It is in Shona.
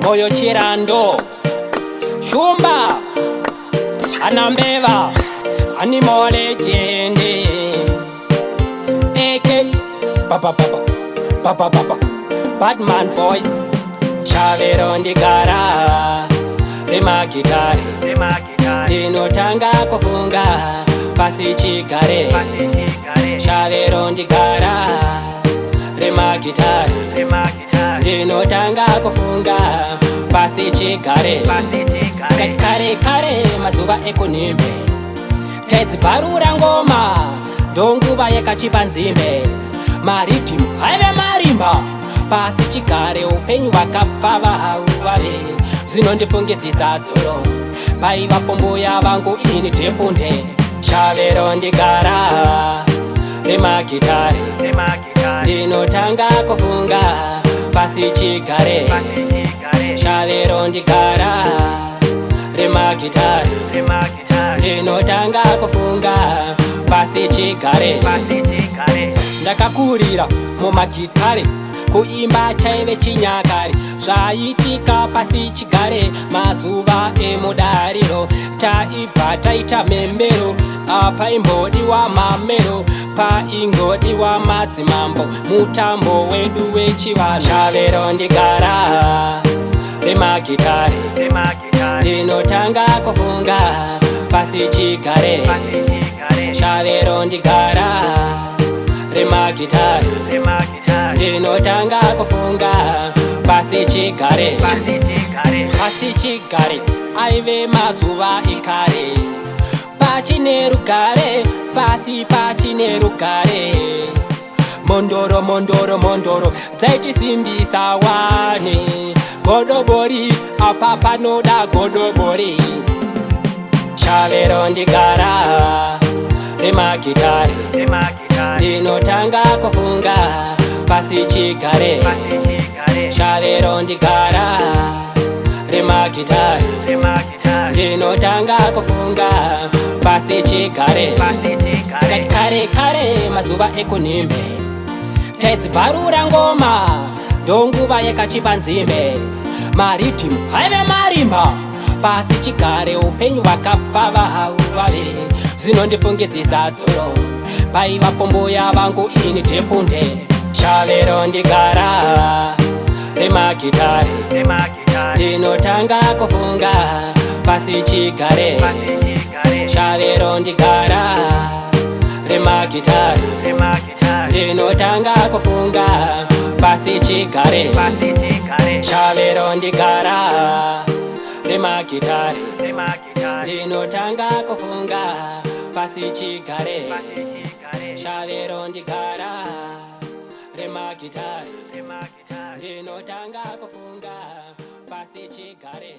moyo chirando, shumba, anambeva, animal legend. AK, papa, Batman voice, Chavero on the gara, remakitari, dinotanga kufunga, pasi chikare, Chavero on the gara, remakitari, dinotanga kufunga, pasi chikare, kare mazuva ekonimbe, tedzi parura ngoma, ndonguva yekachipanzimbe, maritimu haive marimba, pasi chigare upenyu wakapfava hauvave, zvinondifungidzisa dzoro, paiva pombo yavangu ini tefunde, Chavero ndigara, remakitari, ndinotanga kufunga, pasi chigare, Chavero ndigara, remakitari, ndinotanga kufunga, pasi chigare, ndakakurira mumagitare, kuimba chaive chinyakare, zvaitika pasi chigare, mazuva emudariro, taibva taita mhembero, apaimbodiwa mamero, paingodiwa madzimambo, mutambo wedu wechivanhu. Chavero ndigara, remakitare, ndinotanga kufunga, pasi chigare, Chavero ndigara, remakitari, ndinotanga kufunga, pasi chigare, pasi chigare, aive mazuva ekare, pachine rugare, pasi pachine rugare, mondoro, dzaitisimbisa wane, godobori, apa panoda godobori, Chavero ndigara, remakitari, ndinotanga kufunga, pasi chigare, Chavero ndigara, remakitari, ndinotanga kufunga, pasi chigare, kare mazuva ekonimbe, tedzi parura ngoma, ndonguva yekachipanzimbe, maritimu haive marimba, pasi chigare upenyu wakapfava hauvave, zvinondifungidzisa dzoro, paiva pombo yavangu ini tefunde, Chavero ndigara, remakitari, ndinotanga kufunga, pasi chigare, Chavero ndigara, remakitari, ndinotanga kufunga, pasi chigare, Chavero ndigara, remakitari, ndinotanga kufunga, pasi chigare, Chavero ndigara, remakitari, ndinotanga kufunga, pasi chigare.